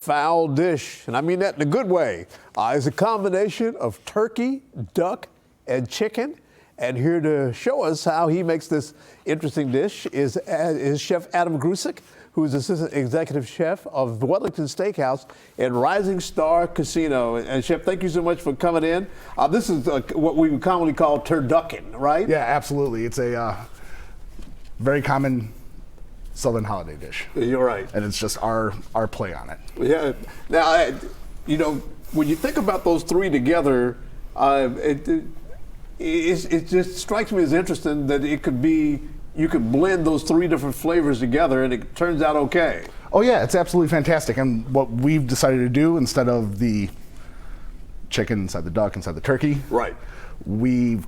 Foul dish, and I mean that in a good way, is a combination of turkey, duck, and chicken. And here to show us how he makes this interesting dish is Chef Adam Grusick, who is Assistant Executive Chef of Wellington Steakhouse and Rising Star Casino. And Chef, thank you so much for coming in. This is what we would commonly call turducken, right? Yeah, absolutely. It's a very common Southern holiday dish. You're right. And it's just our play on it. Yeah. Now, when you think about those three together, it just strikes me as interesting that it could be, you could blend those three different flavors together and it turns out okay. Oh yeah, it's absolutely fantastic. And what we've decided to do, instead of the chicken inside the duck, inside the turkey, right, we've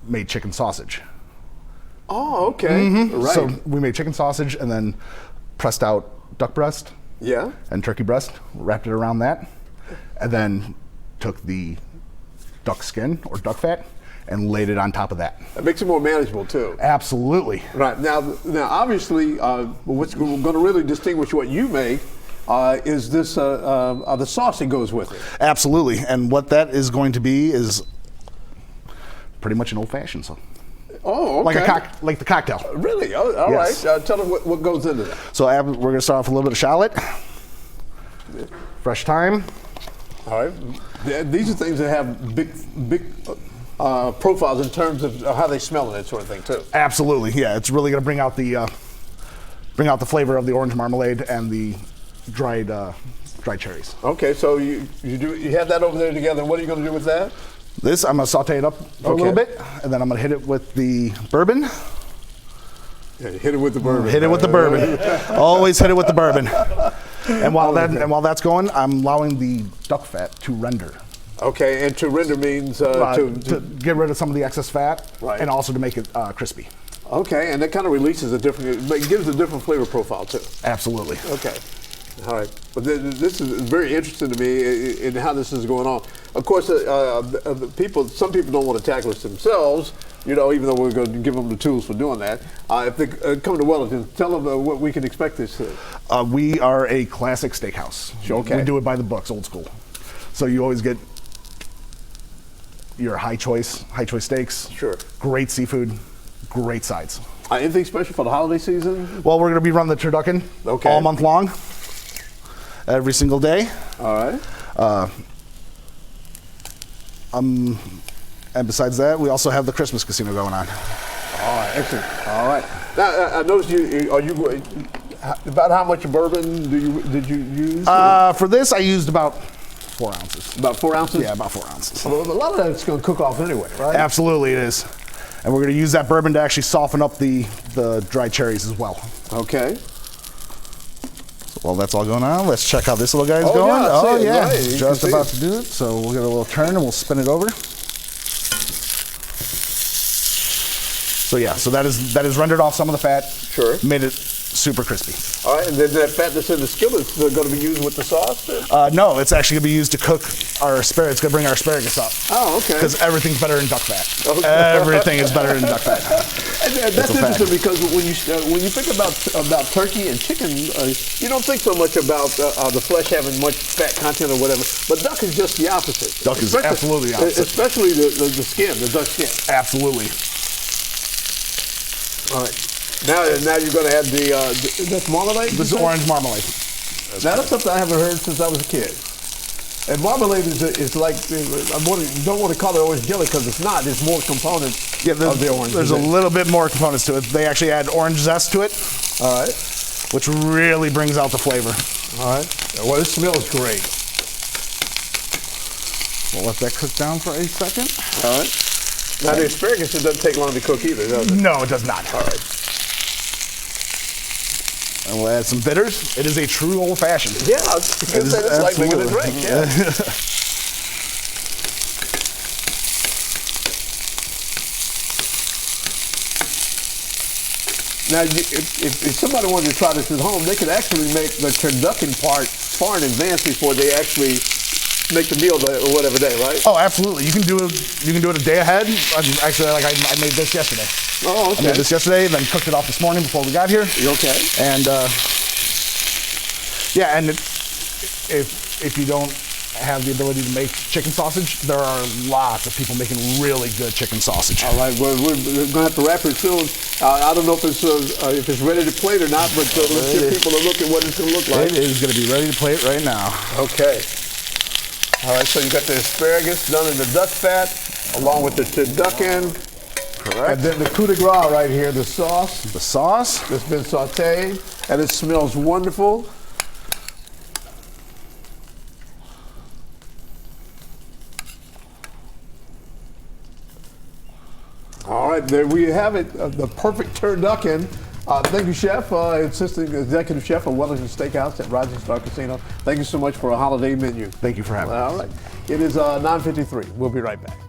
made chicken sausage. Oh, okay. Mm-hmm. Right. So we made chicken sausage and then pressed out duck breast, yeah, and turkey breast, wrapped it around that, and then took the duck skin or duck fat and laid it on top of that. That makes it more manageable too. Absolutely. Right. Now obviously, what's going to really distinguish what you make is this the sauce that goes with it. Absolutely. And what that is going to be is pretty much an old-fashioned. So. Oh, okay. Like the cocktail. Really? Oh, all yes. Right. Tell them what goes into that. So we're going to start off with a little bit of shallot, fresh thyme. All right. These are things that have big profiles in terms of how they smell and that sort of thing too. Absolutely. Yeah, it's really going to bring out the flavor of the orange marmalade and the dried cherries. Okay. So you have that over there together. And what are you going to do with that? This, I'm going to saute it up for a little bit, and then I'm going to hit it with the bourbon. Yeah, hit it with the bourbon. Hit it with the bourbon. Always hit it with the bourbon. And while that's going, I'm allowing the duck fat to render. Okay, and to render means to get rid of some of the excess fat, right, and also to make it crispy. Okay, and that kind of releases a different, but it gives a different flavor profile too. Absolutely. Okay. All right, but this is very interesting to me in how this is going on. Of course, some people don't want to tackle this themselves, even though we're going to give them the tools for doing that. If they come to Wellington, tell them what we can expect this to. We are a classic steakhouse. Okay. We do it by the books, old school. So you always get your high choice steaks. Sure. Great seafood, great sides. Anything special for the holiday season? Well, we're going to be running the turducken all month long. Every single day. All right. And besides that, we also have the Christmas casino going on. All right, excellent. All right. Now, I noticed about how much bourbon did you use? For this, I used about 4 ounces. About 4 ounces? Yeah, about 4 ounces. Well, a lot of that's going to cook off anyway, right? Absolutely, it is. And we're going to use that bourbon to actually soften up the dried cherries as well. Okay. While that's all going on, let's check how this little guy's going. Yeah, oh yeah, right. Just about to do it. So we'll give it a little turn and we'll spin it over. So yeah, so that is rendered off some of the fat. Sure. Made it super crispy. All right, and then that fat that's in the skillet is going to be used with the sauce? No, it's actually going to be used to cook our asparagus. It's going to bring our asparagus up. Oh, okay. Because everything's better in duck fat. Okay. Everything is better in duck fat. And that's interesting because when you think about turkey and chicken, you don't think so much about the flesh having much fat content or whatever. But duck is just the opposite. Duck is absolutely the opposite. Especially the skin, the duck skin. Absolutely. All right. Now you're going to add that's marmalade? This is orange marmalade. That's something I haven't heard since I was a kid. And marmalade is like, don't want to call it orange jelly because it's not. There's more components of the orange. There's a little bit more components to it. They actually add orange zest to it. All right. Which really brings out the flavor. All right. Well, it smells great. We'll let that cook down for a second. All right. Now the asparagus, it doesn't take long to cook either, does it? No, it does not. All right. And we'll add some bitters. It is a true old-fashioned. Yeah, I was going to say it's like making a drink. Yeah. Now, if somebody wanted to try this at home, they could actually make the turducken part far in advance before they actually make the meal or whatever day, right? Oh, absolutely. You can do it a day ahead. Actually, like I made this yesterday. Oh, okay. I made this yesterday, then cooked it off this morning before we got here. Okay. And yeah, and if you don't have the ability to make chicken sausage, there are lots of people making really good chicken sausage. All right, well, we're going to have to wrap it soon. I don't know if it's ready to plate or not, but let's give people a look at what it's going to look like. It is going to be ready to plate right now. Okay. All right, so you got the asparagus done in the duck fat, along with the turducken. Correct. And then the coup de grace right here, the sauce. The sauce. That's been sauteed, and it smells wonderful. All right, there we have it, the perfect turducken. Thank you, Chef, Assistant Executive Chef of Wellington Steakhouse at Rising Star Casino. Thank you so much for a holiday menu. Thank you for having me. All right, it is 9:53. We'll be right back.